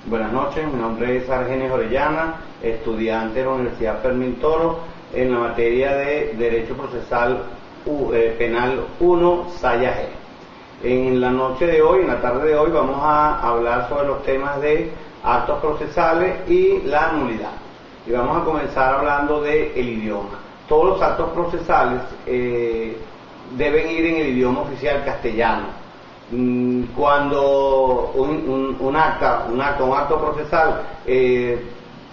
Buenas noches, mi nombre es Argenis Orellana, estudiante de la Universidad Fermín Toro en la materia de Derecho Procesal Penal 1, Saya G. En la noche de hoy, en la tarde de hoy, vamos a hablar sobre los temas de actos procesales y la nulidad. Y vamos a comenzar hablando del idioma. Todos los actos procesales deben ir en el idioma oficial castellano. Cuando un acto procesal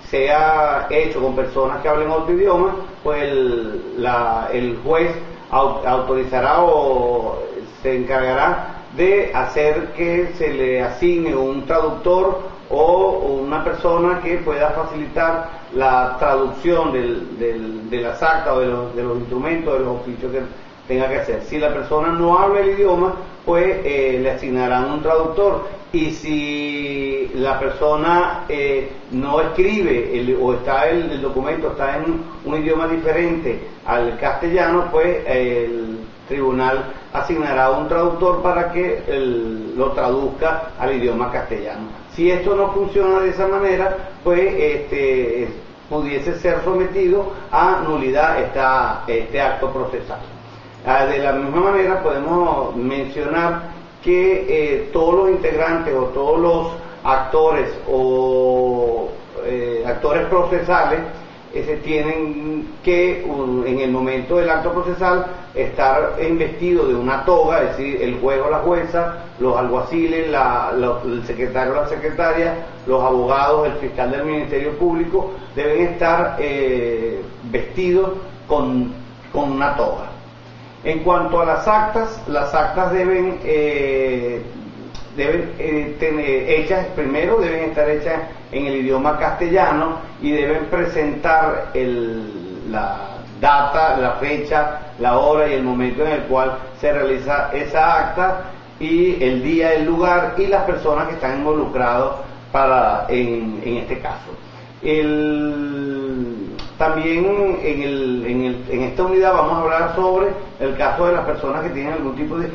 sea hecho con personas que hablen otro idioma, pues el juez autorizará o se encargará de hacer que se le asigne un traductor o una persona que pueda facilitar la traducción de las actas o de los instrumentos, de los oficios que tenga que hacer. Si la persona no habla el idioma, pues le asignarán un traductor, y si la persona no escribe o el documento está en un idioma diferente al castellano, pues el tribunal asignará un traductor para que lo traduzca al idioma castellano. Si esto no funciona de esa manera, pues pudiese ser sometido a nulidad este acto procesal. De la misma manera podemos mencionar que todos los integrantes o todos los actores actores procesales tienen que en el momento del acto procesal estar investidos de una toga, es decir, el juez o la jueza, los alguaciles, el secretario o la secretaria, los abogados, el fiscal del Ministerio Público, deben estar vestidos con una toga. En cuanto a las actas deben estar hechas en el idioma castellano y deben presentar la data, la fecha, la hora y el momento en el cual se realiza esa acta, y el día, el lugar y las personas que están involucradas en este caso. También en esta unidad vamos a hablar sobre el caso de las personas que tienen algún tipo de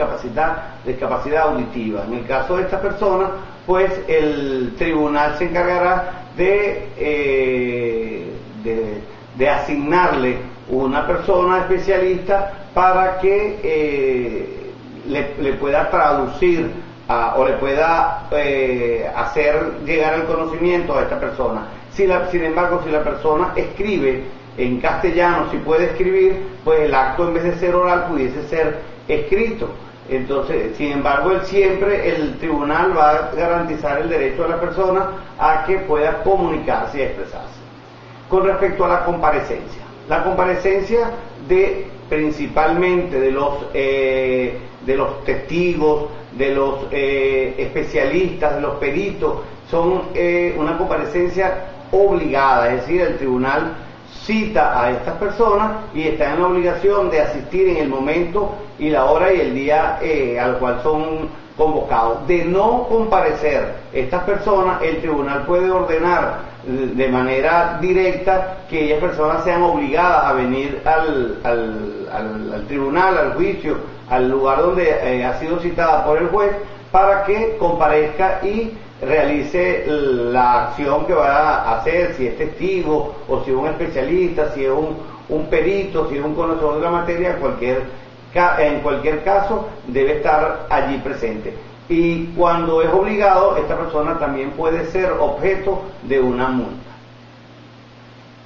discapacidad auditiva. En el caso de estas personas, pues el tribunal se encargará de asignarle una persona especialista para que le pueda traducir o le pueda hacer llegar el conocimiento a esta persona. Sin embargo, si la persona escribe en castellano, si puede escribir, pues el acto en vez de ser oral pudiese ser escrito. Entonces, sin embargo, el tribunal va a garantizar el derecho de la persona a que pueda comunicarse y expresarse. Con respecto a la comparecencia principalmente de los testigos, de los especialistas, de los peritos, son una comparecencia obligada, es decir, el tribunal cita a estas personas y está en la obligación de asistir en el momento y la hora y el día al cual son convocados. De no comparecer estas personas, el tribunal puede ordenar de manera directa que ellas personas sean obligadas a venir al tribunal, al juicio, al lugar donde ha sido citada por el juez, para que comparezca y realice la acción que va a hacer, si es testigo o si es un especialista, si es un perito, si es un conocedor de la materia. En cualquier caso debe estar allí presente. Y cuando es obligado, esta persona también puede ser objeto de una multa.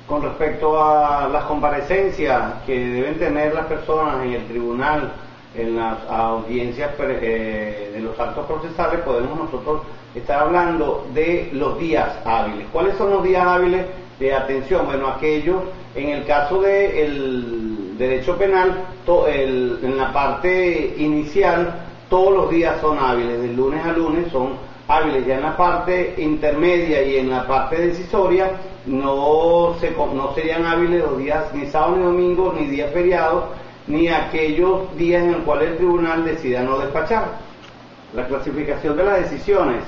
Con respecto a las comparecencias que deben tener las personas en el tribunal, en las audiencias de los actos procesales, podemos nosotros estar hablando de los días hábiles. ¿Cuáles son los días hábiles de atención? Bueno, aquellos, en el caso del derecho penal, en la parte inicial, todos los días son hábiles, de lunes a lunes son hábiles. Ya en la parte intermedia y en la parte decisoria no serían hábiles los días ni sábado ni domingo, ni días feriados, ni aquellos días en los cuales el tribunal decida no despachar. La clasificación de las decisiones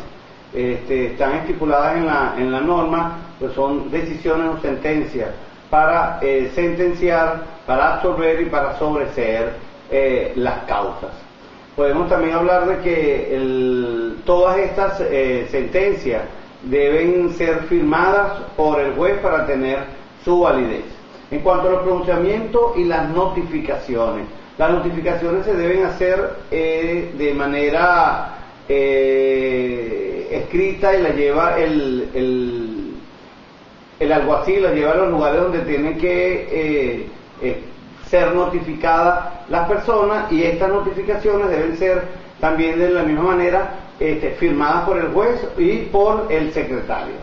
están estipuladas en la norma, pues son decisiones o sentencias para sentenciar, para absolver y para sobreseer las causas. Podemos también hablar de que todas estas sentencias deben ser firmadas por el juez para tener su validez. En cuanto a los pronunciamientos y las notificaciones se deben hacer de manera escrita, y la lleva el alguacil, la lleva a los lugares donde tienen que ser notificadas las personas, y estas notificaciones deben ser también de la misma manera firmadas por el juez y por el secretario.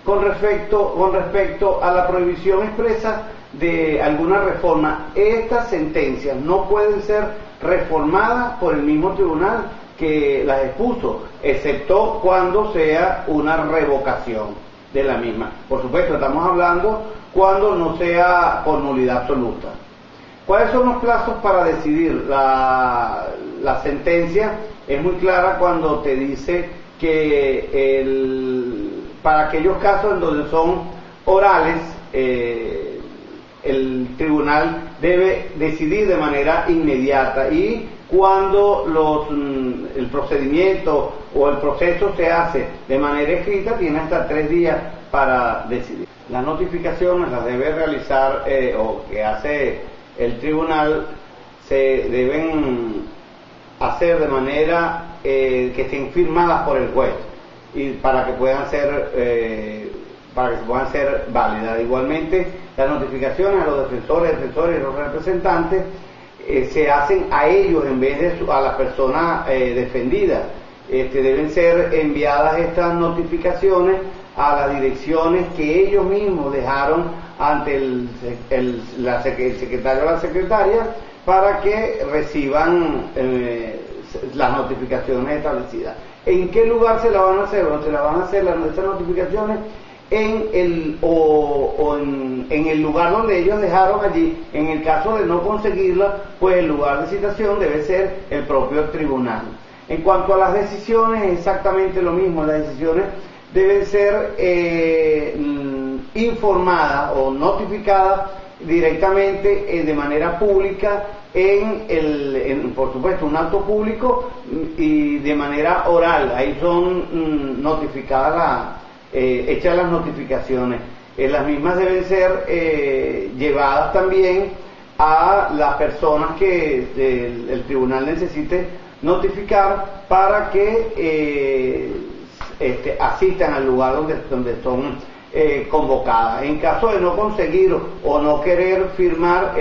Con respecto a la prohibición expresa de alguna reforma, estas sentencias no pueden ser reformadas por el mismo tribunal que las expuso, excepto cuando sea una revocación de la misma. Por supuesto, estamos hablando cuando no sea por nulidad absoluta. ¿Cuáles son los plazos para decidir la sentencia? Es muy clara cuando te dice que para aquellos casos en donde son orales, el tribunal debe decidir de manera inmediata, y cuando el procedimiento o el proceso se hace de manera escrita, tiene hasta 3 días para decidir. Las notificaciones las debe realizar o que hace el tribunal, se deben hacer de manera que estén firmadas por el juez, y para que puedan ser válidas. Igualmente, las notificaciones a los defensores y los representantes se hacen a ellos en vez de a la persona defendida. Deben ser enviadas estas notificaciones a las direcciones que ellos mismos dejaron ante el secretario o la secretaria, para que reciban las notificaciones establecidas. ¿En qué lugar se la van a hacer? Bueno, se la van a hacer estas notificaciones en el lugar donde ellos dejaron allí. En el caso de no conseguirla, pues el lugar de citación debe ser el propio tribunal. En cuanto a las decisiones, exactamente lo mismo. Las decisiones deben ser informadas o notificadas directamente de manera pública por supuesto, un acto público, y de manera oral. Ahí son notificadas, hechas las notificaciones. Las mismas deben ser llevadas también a las personas que el tribunal necesite notificar, para que asistan al lugar donde son convocadas. En caso de no conseguir o no querer firmar,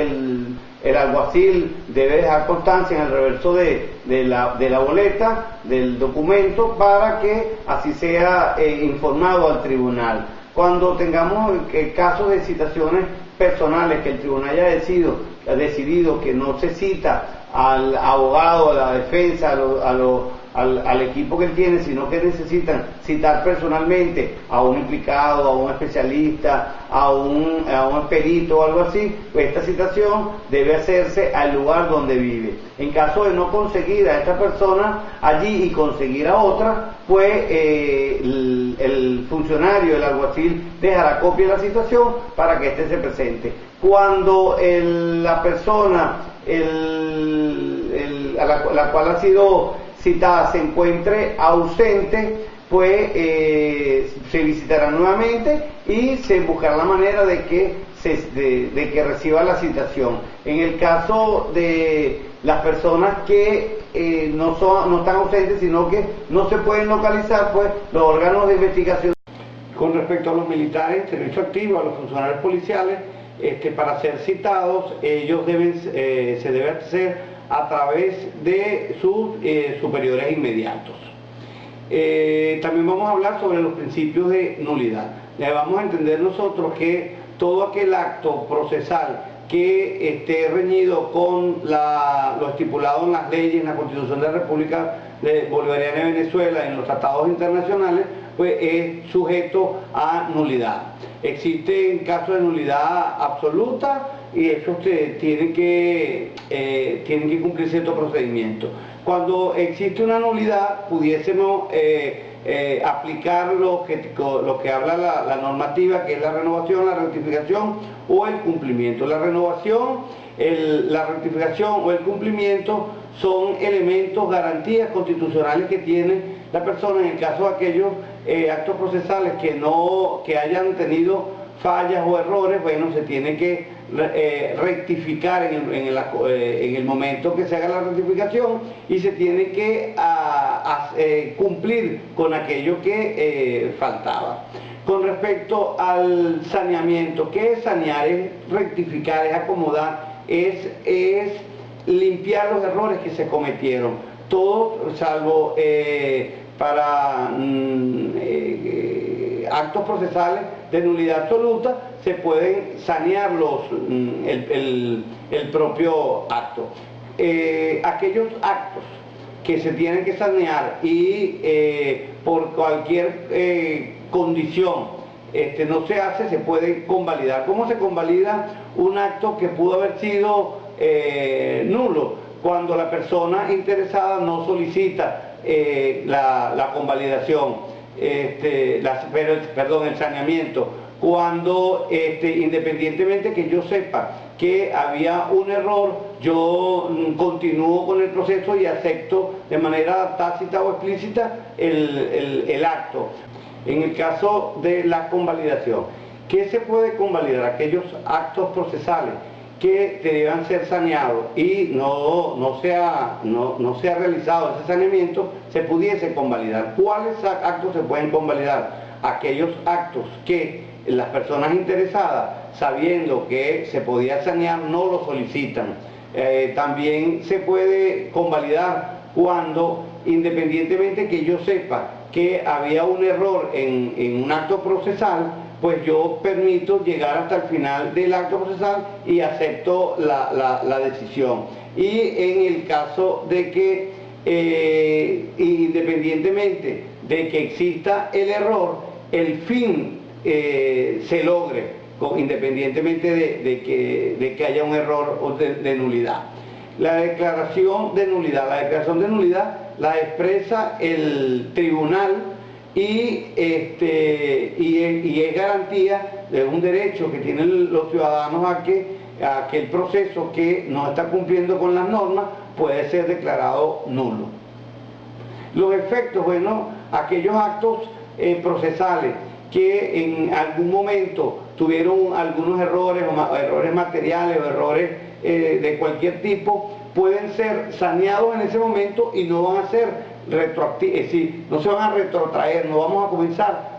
el alguacil debe dejar constancia en el reverso de la boleta, del documento, para que así sea informado al tribunal. Cuando tengamos casos de citaciones personales, que el tribunal haya decidido que no se cita al abogado, a la defensa, al equipo que él tiene, sino que necesitan citar personalmente a un implicado, a un especialista, a un perito o algo así, pues esta citación debe hacerse al lugar donde vive. En caso de no conseguir a esta persona allí y conseguir a otra, pues el funcionario, el alguacil, dejará copia de la citación para que éste se presente. Cuando la persona a la cual ha sido citada se encuentre ausente, pues se visitará nuevamente y se buscará la manera de que reciba la citación. En el caso de las personas que no están ausentes, sino que no se pueden localizar, pues los órganos de investigación. Con respecto a los militares, servicio activo, a los funcionarios policiales, para ser citados, ellos se debe hacer a través de sus superiores inmediatos. También vamos a hablar sobre los principios de nulidad. Vamos a entender nosotros que todo aquel acto procesal que esté reñido con lo estipulado en las leyes, en la Constitución de la República Bolivariana de Venezuela, en los tratados internacionales, pues es sujeto a nulidad. Existen casos de nulidad absoluta, y esos tienen que cumplir ciertos procedimientos. Cuando existe una nulidad, pudiésemos aplicar lo que habla la normativa, que es la renovación, la rectificación o el cumplimiento. La renovación, la rectificación o el cumplimiento son elementos, garantías constitucionales que tiene la persona, en el caso de aquellos actos procesales que hayan tenido fallas o errores, bueno, se tiene que rectificar en el momento que se haga la rectificación, y se tiene que cumplir con aquello que faltaba. Con respecto al saneamiento, ¿qué es sanear? Es rectificar, es acomodar, es limpiar los errores que se cometieron. Todo, salvo para actos procesales de nulidad absoluta, se pueden sanear el propio acto. Aquellos actos que se tienen que sanear y por cualquier condición no se hace, se puede convalidar. ¿Cómo se convalida un acto que pudo haber sido nulo? Cuando la persona interesada no solicita la convalidación, el saneamiento. Cuando independientemente que yo sepa que había un error, yo continúo con el proceso y acepto de manera tácita o explícita el acto. En el caso de la convalidación, ¿qué se puede convalidar? Aquellos actos procesales que deban ser saneados y no se ha realizado ese saneamiento, se pudiese convalidar. ¿Cuáles actos se pueden convalidar? Aquellos actos que las personas interesadas, sabiendo que se podía sanear, no lo solicitan. También se puede convalidar cuando, independientemente que yo sepa que había un error en un acto procesal, pues yo permito llegar hasta el final del acto procesal y acepto la decisión. Y en el caso de que, independientemente de que exista el error, el fin se logre, independientemente de que haya un error de nulidad. La declaración de nulidad la expresa el tribunal y es garantía de un derecho que tienen los ciudadanos a que el proceso que no está cumpliendo con las normas puede ser declarado nulo. Los efectos, bueno, aquellos actos procesales que en algún momento tuvieron algunos errores, o errores materiales o errores de cualquier tipo, pueden ser saneados en ese momento y no van a ser retroactivos, es decir, no se van a retrotraer, no vamos a comenzar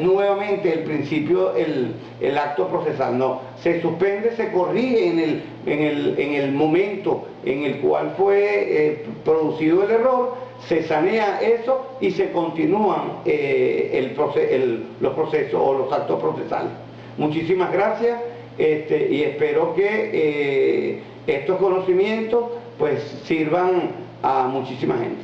nuevamente el principio, el acto procesal, no, se suspende, se corrige en el momento en el cual fue producido el error, se sanea eso y se continúan los procesos o los actos procesales. Muchísimas gracias y espero que estos conocimientos pues sirvan a muchísima gente.